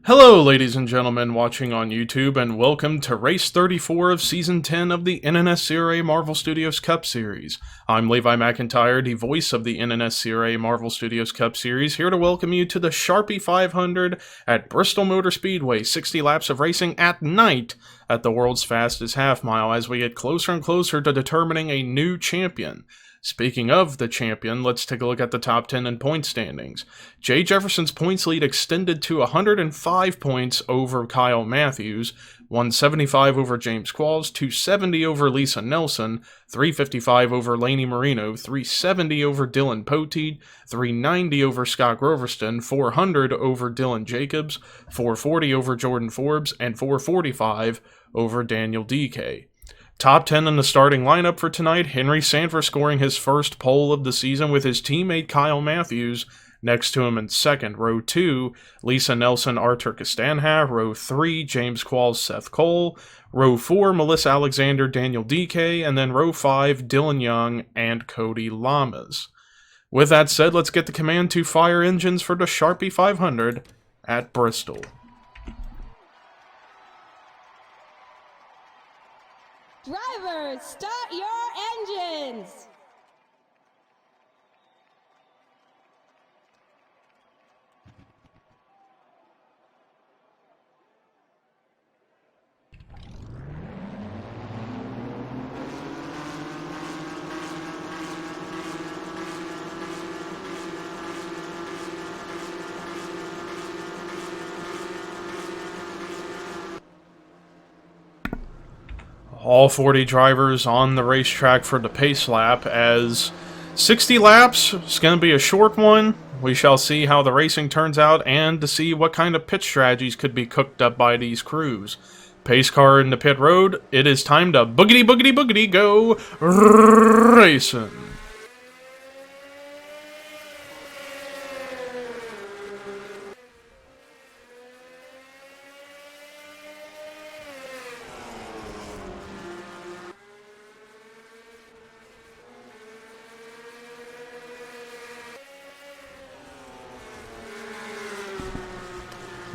Hello, ladies and gentlemen watching on YouTube, and welcome to Race 34 of Season 10 of the NNSCRA Marvel Studios Cup Series. I'm Levi McIntyre, the voice of the NNSCRA Marvel Studios Cup Series, here to welcome you to the Sharpie 500 at Bristol Motor Speedway, 60 laps of racing at night at the world's fastest half mile as we get closer and closer to determining a new champion. Speaking of the champion, let's take a look at the top 10 in point standings. Jay Jefferson's points lead extended to 105 points over Kyle Matthews, 175 over James Qualls, 270 over Lisa Nelson, 355 over Laney Marino, 370 over Dylan Poteet, 390 over Scott Groverston, 400 over Dylan Jacobs, 440 over Jordan Forbes, and 445 over Daniel DK. Top 10 in the starting lineup for tonight, Henry Sanford scoring his first pole of the season with his teammate Kyle Matthews next to him in second. Row 2, Lisa Nelson, Artur Castanha. Row 3, James Qualls, Seth Cole. Row 4, Melissa Alexander, Daniel DK. And then row 5, Dylan Young and Cody Lamas. With that said, let's get the command to fire engines for the Sharpie 500 at Bristol. Drivers, start your engines! All 40 drivers on the racetrack for the pace lap, as 60 laps is going to be a short one. We shall see how the racing turns out and to see what kind of pit strategies could be cooked up by these crews. Pace car in the pit road, it is time to boogity boogity boogity go racing.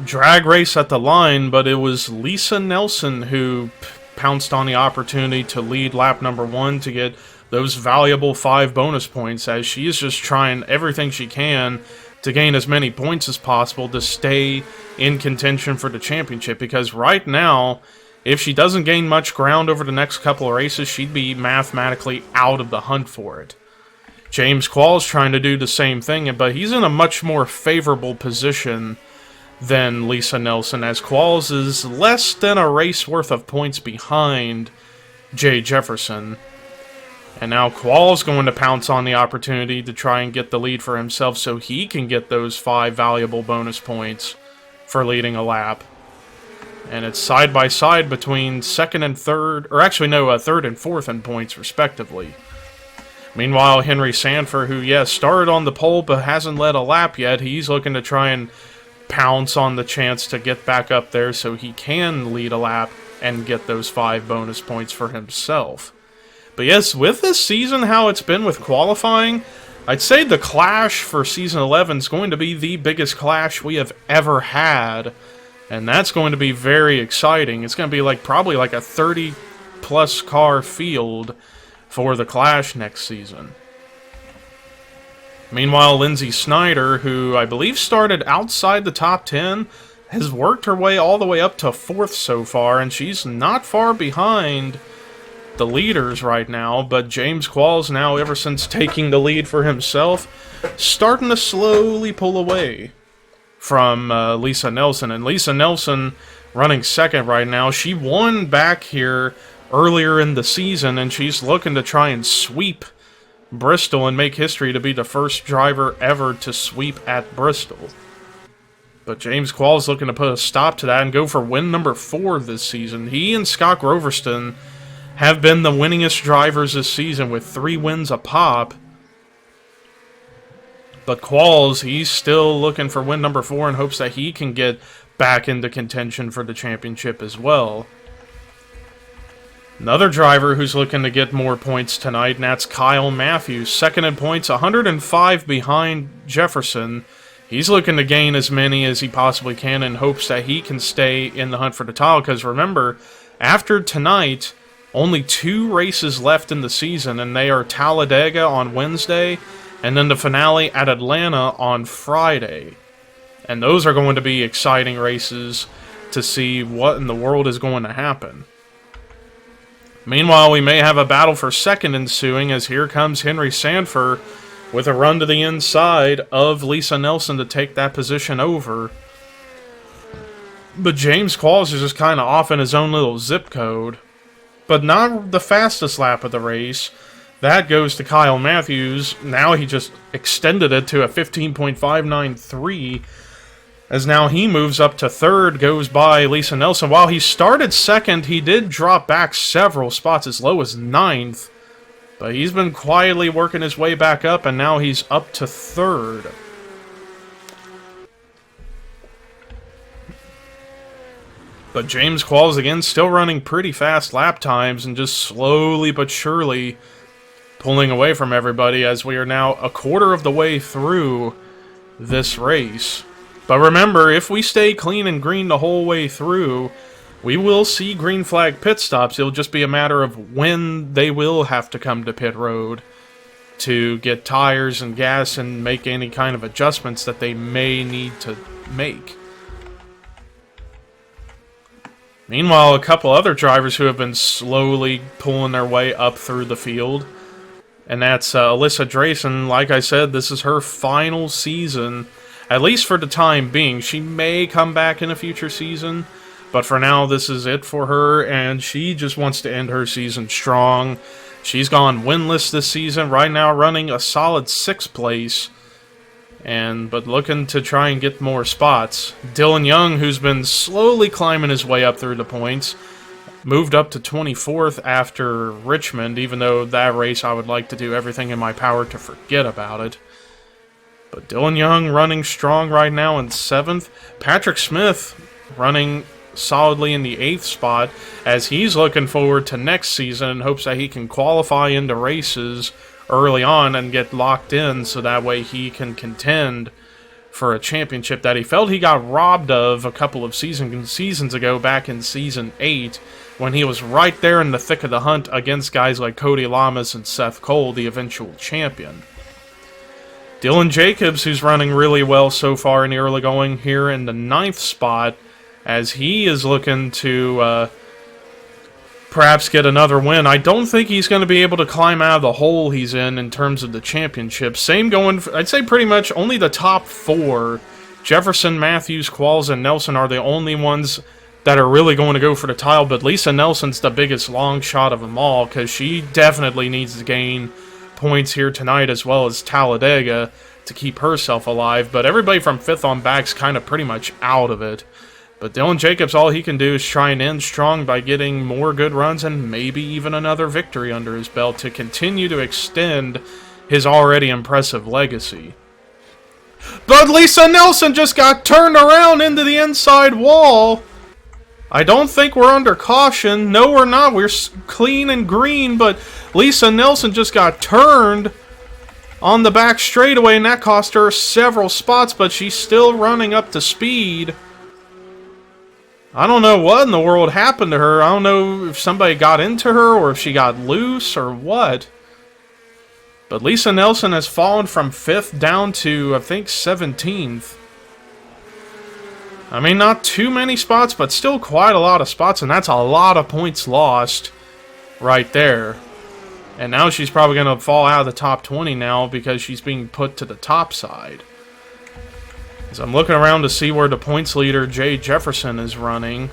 Drag race at the line, but it was Lisa Nelson who pounced on the opportunity to lead lap number 1 to get those valuable 5 bonus points, as she is just trying everything she can to gain as many points as possible to stay in contention for the championship, because right now, if she doesn't gain much ground over the next couple of races, she'd be mathematically out of the hunt for it. James Qualls trying to do the same thing, but he's in a much more favorable position than Lisa Nelson, as Qualls is less than a race worth of points behind Jay Jefferson. And now Qualls going to pounce on the opportunity to try and get the lead for himself so he can get those 5 valuable bonus points for leading a lap. And it's side by side between second and third, or actually no, third and fourth in points respectively. Meanwhile, Henry Sanford, who yes, started on the pole but hasn't led a lap yet, he's looking to try and pounce on the chance to get back up there so he can lead a lap and get those 5 bonus points for himself. But yes, with this season, how it's been with qualifying, I'd say the clash for Season 11 is going to be the biggest clash we have ever had, and that's going to be very exciting. It's going to be probably like a 30-plus car field for the clash next season. Meanwhile, Lindsay Snyder, who I believe started outside the top 10, has worked her way all the way up to 4th so far, and she's not far behind the leaders right now, but James Qualls now, ever since taking the lead for himself, starting to slowly pull away from Lisa Nelson. And Lisa Nelson running second right now. She won back here earlier in the season, and she's looking to try and sweep Bristol and make history to be the first driver ever to sweep at Bristol. But James Qualls looking to put a stop to that and go for win number 4 this season. He and Scott Groverston have been the winningest drivers this season with 3 wins apop. But Qualls, he's still looking for win number 4 in hopes that he can get back into contention for the championship as well. Another driver who's looking to get more points tonight, and that's Kyle Matthews. Second in points, 105 behind Jefferson. he's looking to gain as many as he possibly can in hopes that he can stay in the hunt for the title. Because remember, after tonight, only 2 races left in the season, and they are Talladega on Wednesday, and then the finale at Atlanta on Friday. And those are going to be exciting races to see what in the world is going to happen. Meanwhile, we may have a battle for second ensuing, as here comes Henry Sanford with a run to the inside of Lisa Nelson to take that position over. But James Qualls is just kind of off in his own little zip code. But not the fastest lap of the race. That goes to Kyle Matthews. Now he just extended it to a 15.593. As now he moves up to third, goes by Lisa Nelson. While he started second, he did drop back several spots, as low as 9th. But he's been quietly working his way back up, and now he's up to third. But James Qualls, again, still running pretty fast lap times, and just slowly but surely pulling away from everybody, as we are now a quarter of the way through this race. But remember, if we stay clean and green the whole way through, we will see green flag pit stops. It'll just be a matter of when they will have to come to pit road to get tires and gas and make any kind of adjustments that they may need to make. Meanwhile, a couple other drivers who have been slowly pulling their way up through the field. And that's Alyssa Drayson. Like I said, this is her final season. At least for the time being. She may come back in a future season, but for now, this is it for her, and she just wants to end her season strong. She's gone winless this season, right now running a solid 6th place, but looking to try and get more spots. Dylan Young, who's been slowly climbing his way up through the points, moved up to 24th after Richmond, even though that race I would like to do everything in my power to forget about it. But Dylan Young running strong right now in 7th. Patrick Smith running solidly in the 8th spot, as he's looking forward to next season and hopes that he can qualify into races early on and get locked in, so that way he can contend for a championship that he felt he got robbed of a couple of seasons ago, back in Season 8, when he was right there in the thick of the hunt against guys like Cody Lamas and Seth Cole, the eventual champion. Dylan Jacobs, who's running really well so far in the early going, here in the 9th spot, as he is looking to perhaps get another win. I don't think he's going to be able to climb out of the hole he's in terms of the championship. Same going, I'd say pretty much only the top 4, Jefferson, Matthews, Qualls, and Nelson, are the only ones that are really going to go for the title, but Lisa Nelson's the biggest long shot of them all, because she definitely needs to gain points here tonight, as well as Talladega, to keep herself alive. But everybody from 5th on back's kind of pretty much out of it. But Dylan Jacobs, all he can do is try and end strong by getting more good runs and maybe even another victory under his belt to continue to extend his already impressive legacy. But Lisa Nelson just got turned around into the inside wall. I don't think we're under caution. No, we're not. We're clean and green, but Lisa Nelson just got turned on the back straightaway, and that cost her several spots, but she's still running up to speed. I don't know what in the world happened to her. I don't know if somebody got into her or if she got loose or what. But Lisa Nelson has fallen from 5th down to, I think, 17th. I mean, not too many spots, but still quite a lot of spots, and that's a lot of points lost right there. And now she's probably going to fall out of the top 20 now because she's being put to the top side. As I'm looking around to see where the points leader, Jay Jefferson, is running.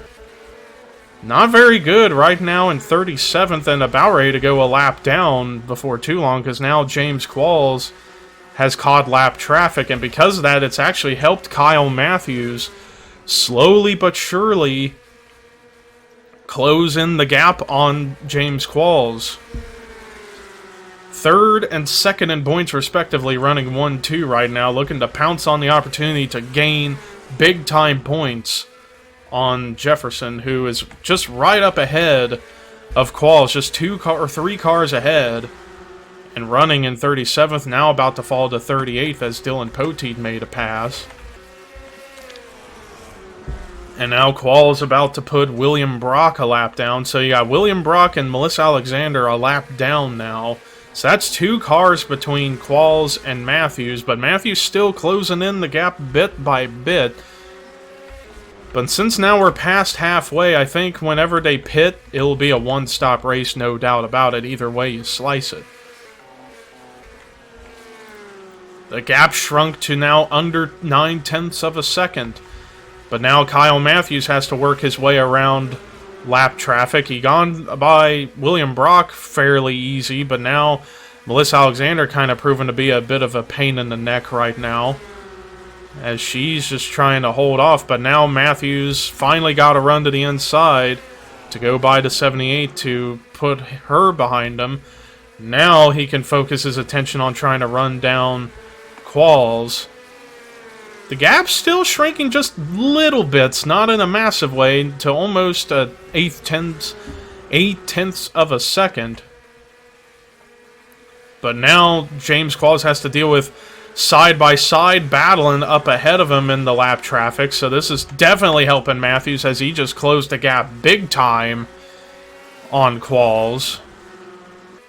Not very good right now in 37th, and about ready to go a lap down before too long, because now James Qualls has caught lap traffic, and because of that, it's actually helped Kyle Matthews slowly but surely close in the gap on James Qualls. 3rd and 2nd in points respectively, running 1-2 right now, looking to pounce on the opportunity to gain big-time points on Jefferson, who is just right up ahead of Qualls, just 2 or 3 cars ahead. And running in 37th, now about to fall to 38th as Dylan Poteet made a pass. And now Qualls about to put William Brock a lap down. So you got William Brock and Melissa Alexander a lap down now. So that's 2 cars between Qualls and Matthews. But Matthews still closing in the gap bit by bit. But since now we're past halfway, I think whenever they pit, it'll be a one-stop race, no doubt about it. Either way you slice it. The gap shrunk to now under 9/10 of a second. But now Kyle Matthews has to work his way around lap traffic. He gone by William Brock fairly easy, but now Melissa Alexander kind of proven to be a bit of a pain in the neck right now, as she's just trying to hold off. But now Matthews finally got a run to the inside to go by the 78 to put her behind him. Now he can focus his attention on trying to run down Qualls. The gap's still shrinking just little bits, not in a massive way, to almost 8/10 of a second. But now James Qualls has to deal with side-by-side battling up ahead of him in the lap traffic, so this is definitely helping Matthews as he just closed the gap big time on Qualls.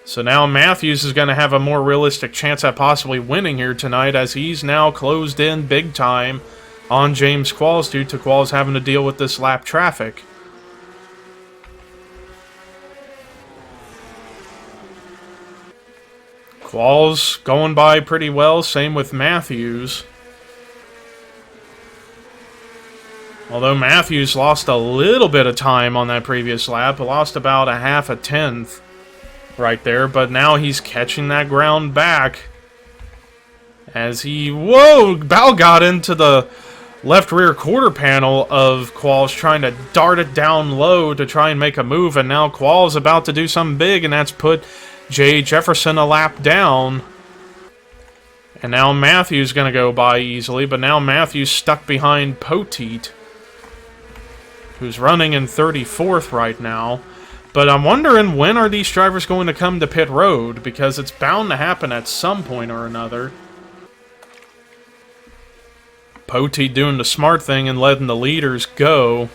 So now Matthews is going to have a more realistic chance at possibly winning here tonight, as he's now closed in big time on James Qualls due to Qualls having to deal with this lap traffic. Qualls going by pretty well, same with Matthews. Although Matthews lost a little bit of time on that previous lap, lost about a half a tenth right there, but now he's catching that ground back as he, whoa, Bao got into the left rear quarter panel of Qualls, trying to dart it down low to try and make a move, and now Qualls about to do something big, and that's put Jay Jefferson a lap down. And now Matthews going to go by easily, but now Matthews stuck behind Poteet, who's running in 34th right now. But I'm wondering, when are these drivers going to come to pit road? Because it's bound to happen at some point or another. Poteet doing the smart thing and letting the leaders go.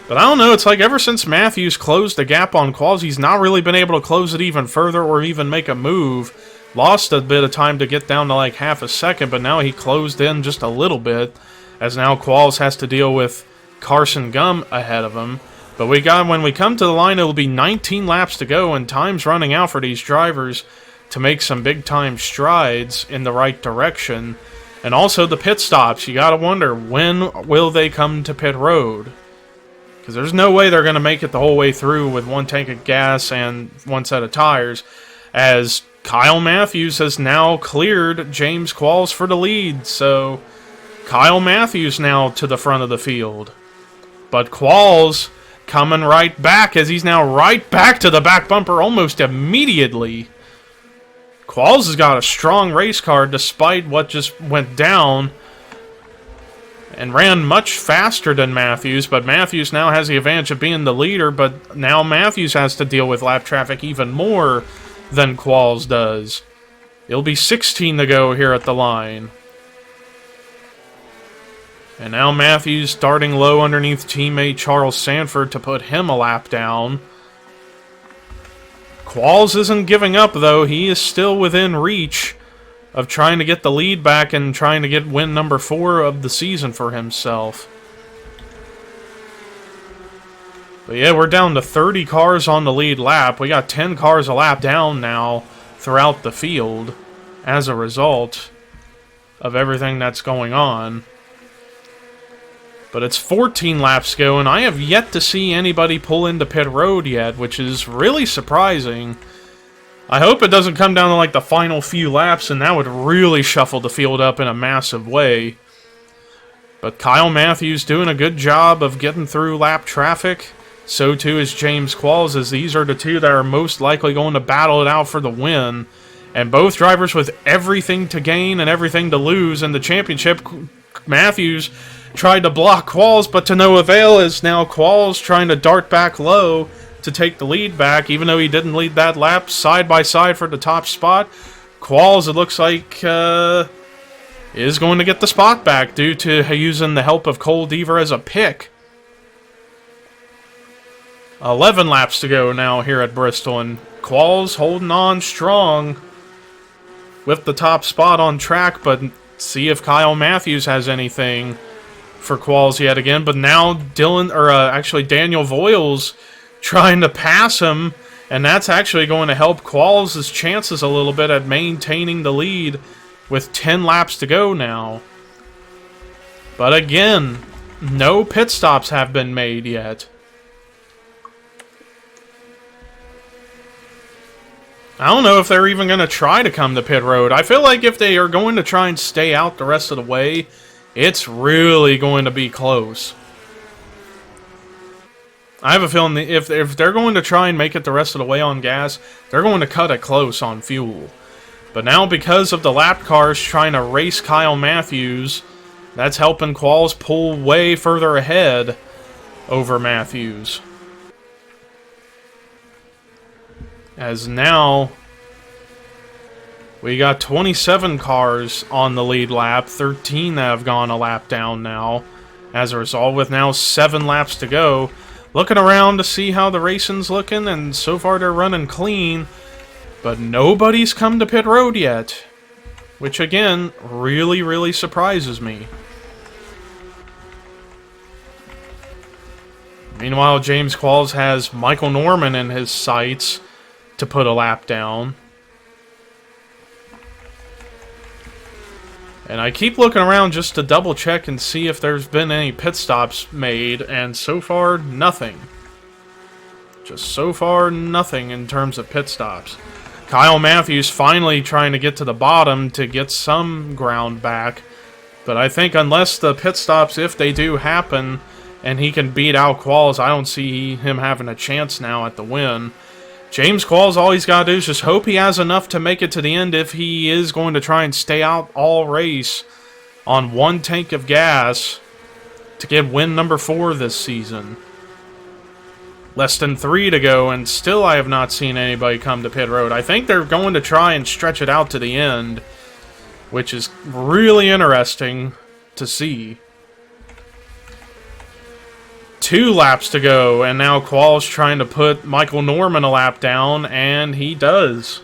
But I don't know, it's like ever since Matthews closed the gap on Qualls, he's not really been able to close it even further or even make a move. Lost a bit of time to get down to like half a second, but now he closed in just a little bit, as now Qualls has to deal with Carson Gum ahead of him. But when we come to the line, it'll be 19 laps to go, and time's running out for these drivers to make some big-time strides in the right direction. And also the pit stops. You gotta wonder, when will they come to pit road? Because there's no way they're going to make it the whole way through with one tank of gas and one set of tires, as Kyle Matthews has now cleared James Qualls for the lead. So Kyle Matthews now to the front of the field. But Qualls coming right back, as he's now right back to the back bumper almost immediately. Qualls has got a strong race car despite what just went down, and ran much faster than Matthews, but Matthews now has the advantage of being the leader, but now Matthews has to deal with lap traffic even more than Qualls does. It'll be 16 to go here at the line. And now Matthews starting low underneath teammate Charles Sanford to put him a lap down. Qualls isn't giving up, though. He is still within reach of trying to get the lead back and trying to get win number 4 of the season for himself. But yeah, we're down to 30 cars on the lead lap. We got 10 cars a lap down now throughout the field as a result of everything that's going on. But it's 14 laps to go, and I have yet to see anybody pull into pit road yet, which is really surprising. I hope it doesn't come down to like the final few laps, and that would really shuffle the field up in a massive way. But Kyle Matthews doing a good job of getting through lap traffic. So too is James Qualls, as these are the two that are most likely going to battle it out for the win. And both drivers with everything to gain and everything to lose in the championship. Matthews tried to block Qualls, but to no avail, as now Qualls trying to dart back low to take the lead back, even though he didn't lead that lap side by side for the top spot. Qualls, it looks like, is going to get the spot back due to using the help of Cole Deaver as a pick. 11 laps to go now here at Bristol, and Qualls holding on strong with the top spot on track, but see if Kyle Matthews has anything for Qualls yet again. But now Daniel Voiles trying to pass him, and that's actually going to help Qualls' chances a little bit at maintaining the lead with 10 laps to go now. But again, no pit stops have been made yet. I don't know if they're even going to try to come to pit road. I feel like if they are going to try and stay out the rest of the way, it's really going to be close. I have a feeling if they're going to try and make it the rest of the way on gas, they're going to cut it close on fuel. But now, because of the lap cars trying to race Kyle Matthews, that's helping Qualls pull way further ahead over Matthews. As now, we got 27 cars on the lead lap, 13 that have gone a lap down now. As a result, with now 7 laps to go, looking around to see how the racing's looking, and so far they're running clean, but nobody's come to pit road yet, which again, really, really surprises me. Meanwhile, James Qualls has Michael Norman in his sights to put a lap down. And I keep looking around just to double check and see if there's been any pit stops made, and so far, nothing. Just so far, nothing in terms of pit stops. Kyle Matthews finally trying to get to the bottom to get some ground back, but I think unless the pit stops, if they do happen, and he can beat out Qualls, I don't see him having a chance now at the win. James Qualls, all he's got to do is just hope he has enough to make it to the end if he is going to try and stay out all race on 1 tank of gas to get win number 4 this season. Less than 3 to go, and still I have not seen anybody come to pit road. I think they're going to try and stretch it out to the end, which is really interesting to see. 2 laps to go, and now Qualls trying to put Michael Norman a lap down, and he does.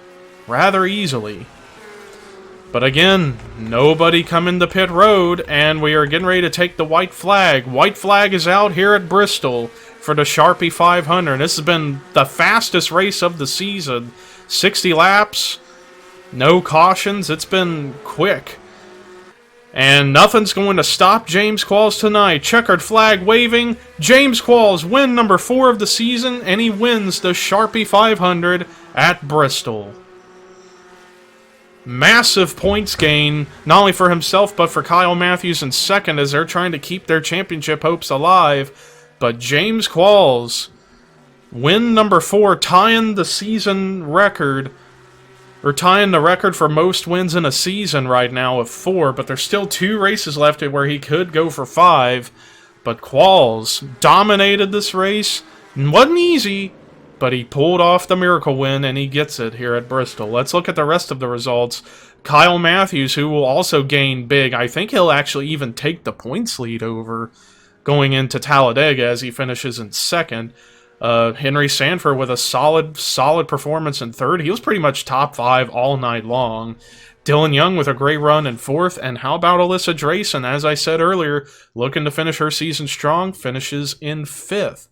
Rather easily. But again, nobody coming to pit road, and we are getting ready to take the white flag. White flag is out here at Bristol for the Sharpie 500. This has been the fastest race of the season. 60 laps, no cautions, it's been quick. And nothing's going to stop James Qualls tonight. Checkered flag waving. James Qualls win number 4 of the season, and he wins the Sharpie 500 at Bristol. Massive points gain, not only for himself, but for Kyle Matthews in second, as they're trying to keep their championship hopes alive. But James Qualls, win number 4, tying the season record, or tying the record for most wins in a season right now with 4, but there's still 2 races left where he could go for 5. But Qualls dominated this race. It wasn't easy, but he pulled off the miracle win, and he gets it here at Bristol. Let's look at the rest of the results. Kyle Matthews, who will also gain big. I think he'll actually even take the points lead over going into Talladega as he finishes in second. Henry Sanford with a solid performance in third. He was pretty much top 5 all night long. Dylan Young with a great run in fourth. And how about Alyssa Drayson? As I said earlier, looking to finish her season strong, finishes in 5th.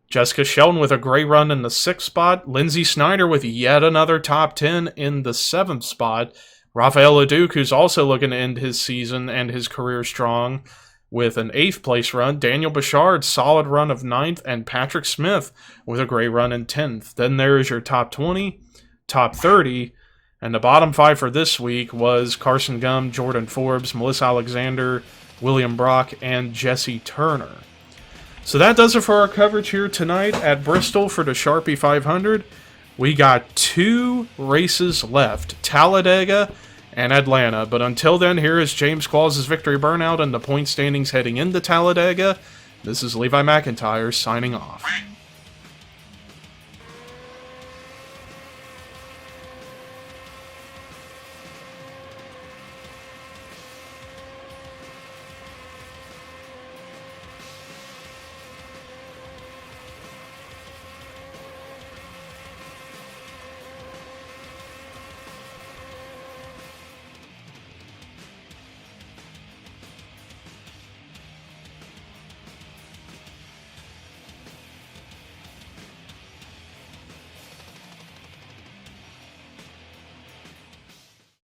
Jessica Sheldon with a great run in the 6th spot. Lindsay Snyder with yet another top 10 in the 7th spot. Rafael Leduc, who's also looking to end his season and his career strong, with an 8th place run. Daniel Bouchard, solid run of 9th, and Patrick Smith with a great run in 10th. Then there is your top 20, top 30, and the bottom 5 for this week was Carson Gum, Jordan Forbes, Melissa Alexander, William Brock, and Jesse Turner. So that does it for our coverage here tonight at Bristol for the Sharpie 500. We got 2 races left, Talladega and Atlanta. But until then, here is James Qualls' victory burnout and the point standings heading into Talladega. This is Levi McIntyre signing off.